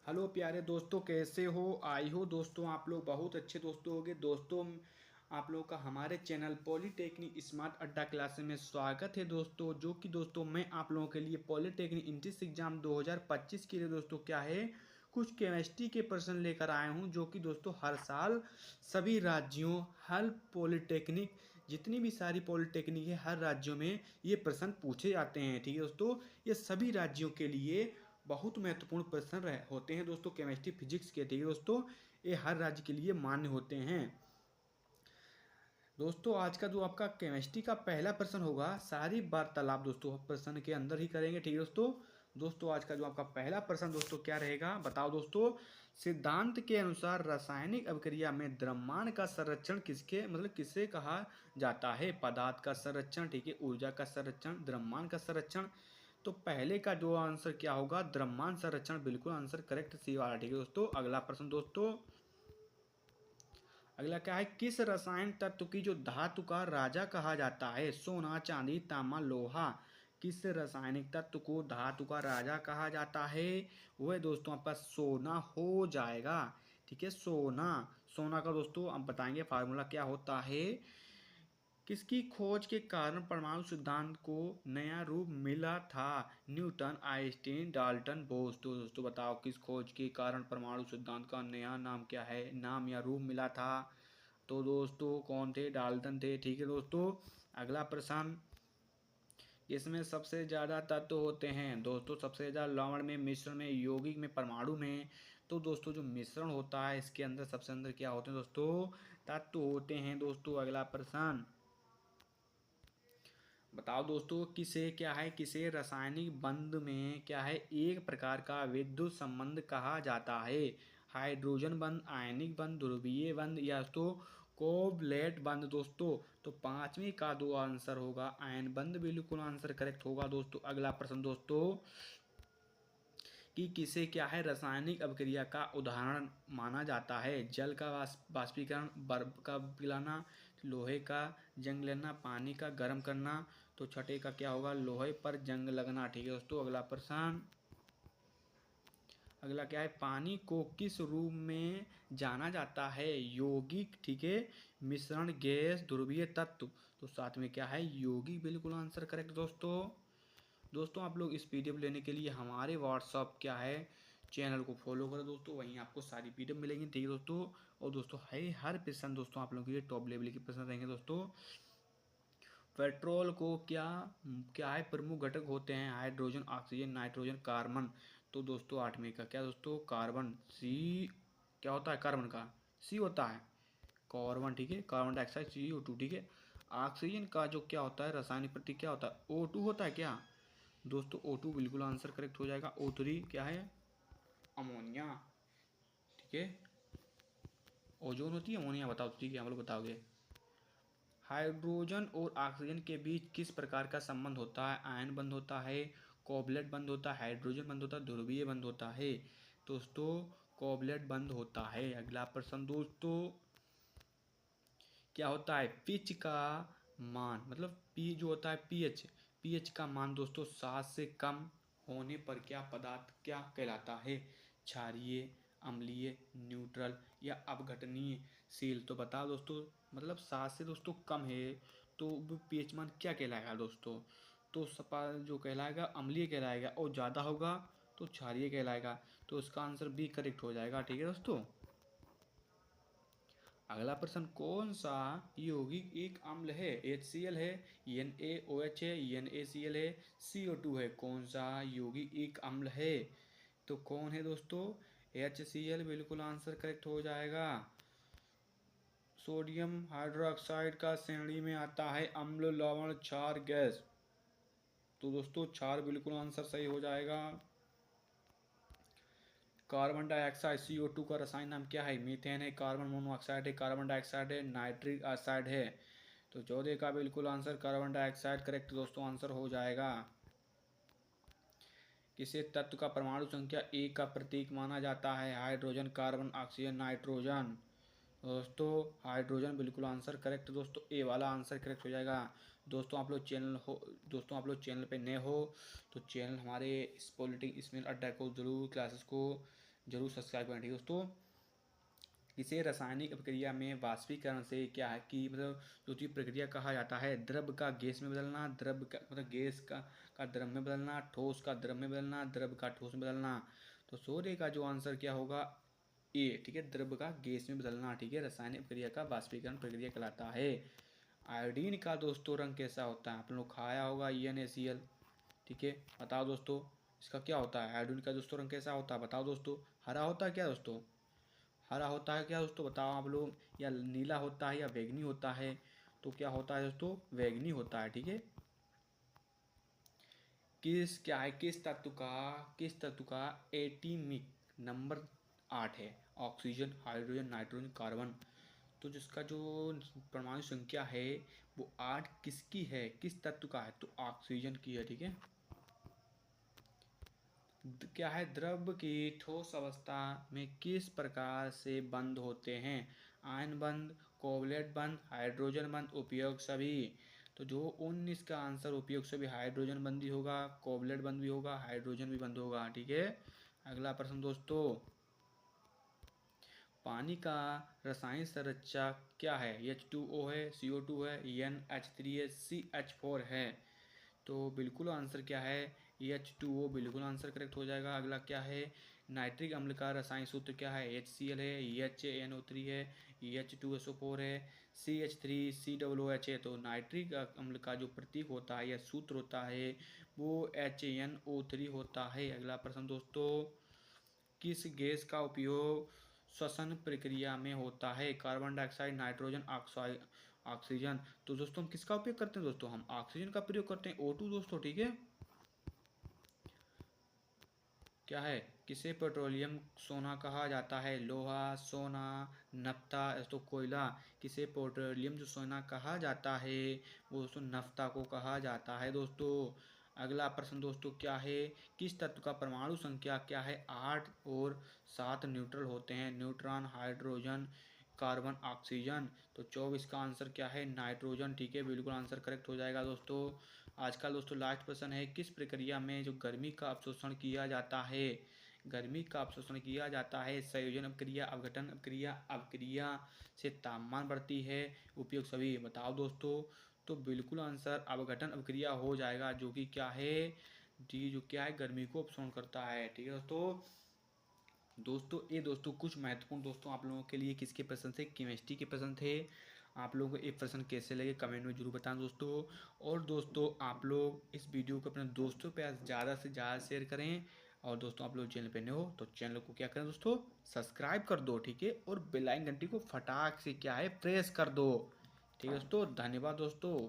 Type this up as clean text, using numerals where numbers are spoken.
Hello प्यारे दोस्तों, कैसे हो? आई हो दोस्तों आप लोग बहुत अच्छे दोस्तों होंगे। दोस्तों आप लोगों का हमारे चैनल पॉलीटेक्निक स्मार्ट अड्डा क्लासेस में स्वागत है दोस्तों। जो कि दोस्तों मैं आप लोगों के लिए पॉलीटेक्निक इंट्रेंस एग्जाम 2025 के लिए दोस्तों क्या है, कुछ केमिस्ट्री के प्रश्न लेकर आया हूं। जो कि दोस्तों हर साल सभी राज्यों, हर पॉलीटेक्निक, जितनी भी सारी पॉलीटेक्निक है, हर राज्यों में ये प्रश्न पूछे जाते हैं। ठीक है दोस्तों, ये सभी राज्यों के लिए बहुत महत्वपूर्ण प्रश्न होते हैं दोस्तों केमिस्ट्री फिजिक्स के। ठीक है दोस्तों, ये हर राज्य के लिए मान्य होते हैं। दोस्तों आज का जो आपका केमिस्ट्री का पहला प्रश्न होगा, सारी वार्तालाप दोस्तों प्रश्न के अंदर ही करेंगे। ठीक है दोस्तों। दोस्तों आज का जो आपका पहला प्रश्न दोस्तों क्या रहेगा, बताओ दोस्तों। सिद्धांत के अनुसार रासायनिक अभिक्रिया में द्रव्यमान का संरक्षण किसके किसे कहा जाता है? पदार्थ का संरक्षण, ठीक है, ऊर्जा का संरक्षण, द्रव्यमान का संरक्षण। तो पहले का जो आंसर क्या होगा, द्रव्यमान संरक्षण, बिल्कुल आंसर करेक्ट सी वाला। ठीक है दोस्तों। अगला प्रश्न दोस्तों, अगला क्या है, किस रसायन तत्व की जो धातु का राजा कहा जाता है? सोना, चांदी, तांबा, लोहा। किस रासायनिक तत्व को धातु का राजा कहा जाता है? वह दोस्तों आपका सोना हो जाएगा। ठीक है, सोना। सोना का दोस्तों हम बताएंगे फार्मूला क्या होता है। किसकी खोज के कारण परमाणु सिद्धांत को नया रूप मिला था? Newton, Einstein, Dalton, Bose. तो दोस्तों बताओ किस खोज के कारण परमाणु सिद्धांत का नया नाम क्या है, नाम या रूप मिला था? तो दोस्तों कौन थे? डाल्टन थे। ठीक है दोस्तों। अगला प्रश्न, इसमें सबसे ज़्यादा तत्व होते हैं दोस्तों, सबसे ज़्यादा लवण में, मिश्रण में, यौगिक में, परमाणु में। तो दोस्तों जो मिश्रण होता है इसके अंदर सबसे अंदर क्या होते हैं दोस्तों? तत्व होते हैं दोस्तों। अगला प्रश्न, बताओ दोस्तों किसे क्या है, किसे रासायनिक बंध में क्या है एक प्रकार का विद्युत संबंध कहा जाता है? हाइड्रोजन बंध, आयनिक बंध, ध्रुवीय बंध, या तो कोवलेंट बंध दोस्तों। तो पांचवी का दो आंसर होगा आयन बंध, बिल्कुल आंसर करेक्ट होगा दोस्तों। अगला प्रश्न दोस्तों, कि किसे क्या है रासायनिक अभिक्रिया का उदाहरण माना जाता है? जल का वाष्पीकरण, बर्फ का पिघलाना, लोहे का जंग लेना, पानी का गर्म करना। तो छठे का क्या होगा, लोहे पर जंग लगना। ठीक है दोस्तों। अगला प्रश्न, अगला क्या है, पानी को किस रूप में जाना जाता है? यौगिक, ठीक है, मिश्रण, गैस, ध्रुवीय तत्व। तो साथ में क्या है, यौगिक, बिल्कुल आंसर करेक्ट दोस्तों। दोस्तों आप लोग इस पीडीएफ लेने के लिए हमारे व्हाट्सअप क्या है चैनल को फॉलो करो दोस्तों, वहीं आपको सारी पीडीएफ मिलेंगी। ठीक है दोस्तों। और दोस्तों है हर प्रश्न दोस्तों आप लोगों के लिए टॉप लेवल के प्रश्न रहेंगे दोस्तों। पेट्रोल को क्या क्या है प्रमुख घटक होते हैं? Hydrogen, oxygen, nitrogen, carbon. तो दोस्तों आठवीं का क्या दोस्तों, कार्बन। सी क्या होता है कार्बन का? सी होता है कार्बन। ठीक है, कार्बन डाइऑक्साइड, CO2। ठीक है। ऑक्सीजन का जो क्या होता है रासायनिक प्रतीक क्या होता है? O2 होता है क्या दोस्तों? O2 बिल्कुल आंसर करेक्ट हो जाएगा। O3 क्या है? अमोनिया। ठीक है, ओजोन होती है, अमोनिया बताओ। ठीक है, हम लोग बताओगे। हाइड्रोजन और ऑक्सीजन के बीच किस प्रकार का संबंध होता है? आयन बंध होता है, कोवलेंट बंध होता है, हाइड्रोजन बंध होता है, ध्रुवीय बंध होता है। दोस्तों कोवलेंट बंध होता है। अगला प्रश्न दोस्तों, क्या होता है पिच का मान, पी जो होता है पीएच का मान दोस्तों 7 से कम होने पर क्या पदार्थ क्या कहलाता है? क्षारीय, अम्लीय, न्यूट्रल, या अपघटनीय शील। तो बताओ दोस्तों, 7 से दोस्तों कम है तो पीएच मान क्या कहलाएगा दोस्तों? तो सपा जो कहलाएगा अम्लीय कहलाएगा, और ज़्यादा होगा तो क्षारीय कहलाएगा। तो इसका आंसर बी करेक्ट हो जाएगा। ठीक है दोस्तों। अगला प्रश्न, कौन सा यौगिक एक अम्ल है? HCl है, NaOH है, NaCl है, CO2 है। कौन सा यौगिक एक अम्ल है? तो कौन है दोस्तों? HCl, बिल्कुल आंसर करेक्ट हो जाएगा। सोडियम हाइड्रोक्साइड का श्रेणी में आता है अम्ल, लवण, क्षार, गैस। तो दोस्तों क्षार बिल्कुल आंसर सही हो जाएगा। कार्बन डाइऑक्साइड CO2 का रसायन नाम क्या है? मीथेन है, कार्बन मोनोऑक्साइड है, कार्बन डाइऑक्साइड है, नाइट्रिक ऑक्साइड है। तो 14 का बिल्कुल आंसर कार्बन डाइऑक्साइड करेक्ट दोस्तों आंसर हो जाएगा। किसी तत्व का परमाणु संख्या 1 का प्रतीक माना जाता है? Hydrogen, carbon, oxygen, nitrogen. दोस्तों हाइड्रोजन, बिल्कुल आंसर करेक्ट दोस्तों, ए वाला आंसर करेक्ट हो जाएगा। दोस्तों आप लोग चैनल पे नए हो तो चैनल हमारे इस पॉलिटिक इसमें अड्डा को जरूर क्लासेस को जरूर सब्सक्राइब करें, ठीक है दोस्तों। इसे रासायनिक प्रक्रिया में वाष्पीकरण से क्या है कि मतलब जो चीज प्रक्रिया कहा जाता है, द्रव का गैस में बदलना, द्रव का मतलब गैस का द्रव में बदलना, ठोस का द्रव में बदलना, द्रव का ठोस में बदलना। तो सूर्य का जो आंसर क्या होगा, ए, ठीक है, द्रव का गैस में बदलना, ठीक है, रासायनिक प्रक्रिया का वाष्पीकरण प्रक्रिया कहलाता है। आयोडीन का दोस्तों रंग कैसा होता है, आप लोग खाया होगा NaCl, ठीक है, बताओ दोस्तों इसका क्या होता है, आयोडीन का दोस्तों रंग कैसा होता है, बताओ दोस्तों। हरा होता है क्या दोस्तों, हरा होता है क्या दोस्तों, बताओ आप लोग, या नीला होता है या बैंगनी होता है, तो क्या होता है दोस्तों, बैंगनी होता है, ठीक है। किस तत्व का एटीमिक नंबर 8 है, ऑक्सीजन, हाइड्रोजन, नाइट्रोजन, कार्बन। तो जिसका जो परमाणु संख्या है वो 8 किसकी है, किस तत्व का है, तो ऑक्सीजन की है, ठीक है। क्या है, द्रव की ठोस अवस्था में किस प्रकार से बंद होते हैं, आयन बंद, कोवलेंट बंद, हाइड्रोजन बंद, उपयोग सभी। तो जो 19 का आंसर उपयोग सभी, हाइड्रोजन बंद भी होगा, कोवलेंट बंद भी होगा, हाइड्रोजन भी बंद होगा, ठीक है। अगला प्रश्न दोस्तों, पानी का रासायनिक संरचना क्या है, H2O है, CO2 है, NH3 है, CH4 है। तो बिल्कुल आंसर क्या है, H2O बिल्कुल आंसर करेक्ट हो जाएगा। अगला क्या है, नाइट्रिक अम्ल का रासायनिक सूत्र क्या है, HCl है, HNO3 है, H2SO4 है, CH3COOH है। तो नाइट्रिक अम्ल का जो प्रतीक होता है या सूत्र होता है वो HNO3 होता है। अगला प्रश्न दोस्तों, किस गैस का उपयोग श्वसन प्रक्रिया में होता है, carbon dioxide, nitrogen oxide, oxygen. तो दोस्तों हम किसका उपयोग करते हैं दोस्तों, हम ऑक्सीजन का प्रयोग करते हैं, O2 दोस्तों, ठीक है। क्या है, किसे पेट्रोलियम सोना कहा जाता है, लोहा, सोना, नफ्ता, तो कोयला। किसे पेट्रोलियम जो सोना कहा जाता है वो दोस्तों नफ्ता को कहा जाता है दोस्तों। अगला प्रश्न दोस्तों क्या है, किस तत्व का परमाणु संख्या क्या है, 8 और 7 न्यूट्रल होते हैं, न्यूट्रॉन, हाइड्रोजन, कार्बन, ऑक्सीजन। तो 24 का आंसर क्या है, नाइट्रोजन, ठीक है, बिल्कुल आंसर करेक्ट हो जाएगा दोस्तों। आज का दोस्तों लास्ट प्रश्न है, किस प्रक्रिया में जो गर्मी का अवशोषण किया जाता है, गर्मी का अवशोषण किया जाता है, संयोजन अपक्रिया, अपघटन अपक्रिया, अपक्रिया से तापमान बढ़ती है, उपयोग सभी। बताओ दोस्तों, तो बिल्कुल आंसर अपघटन अपक्रिया हो जाएगा, जो कि क्या है जी, जो क्या है गर्मी को अवशोषण करता है, ठीक है दोस्तों। ये दोस्तों कुछ महत्वपूर्ण दोस्तों आप लोगों के लिए किसके प्रश्न थे, केमिस्ट्री के प्रश्न थे। आप लोगों को ये प्रश्न कैसे लगे कमेंट में जरूर बताएं दोस्तों। और दोस्तों आप लोग इस वीडियो को अपने दोस्तों पे ज़्यादा से ज़्यादा शेयर करें। और दोस्तों आप लोग चैनल पे नए हो तो चैनल को क्या करें दोस्तों, सब्सक्राइब कर दो, ठीक है, और बेल आइकन घंटी को फटाक से क्या है प्रेस कर दो, ठीक है दोस्तों। धन्यवाद दोस्तों।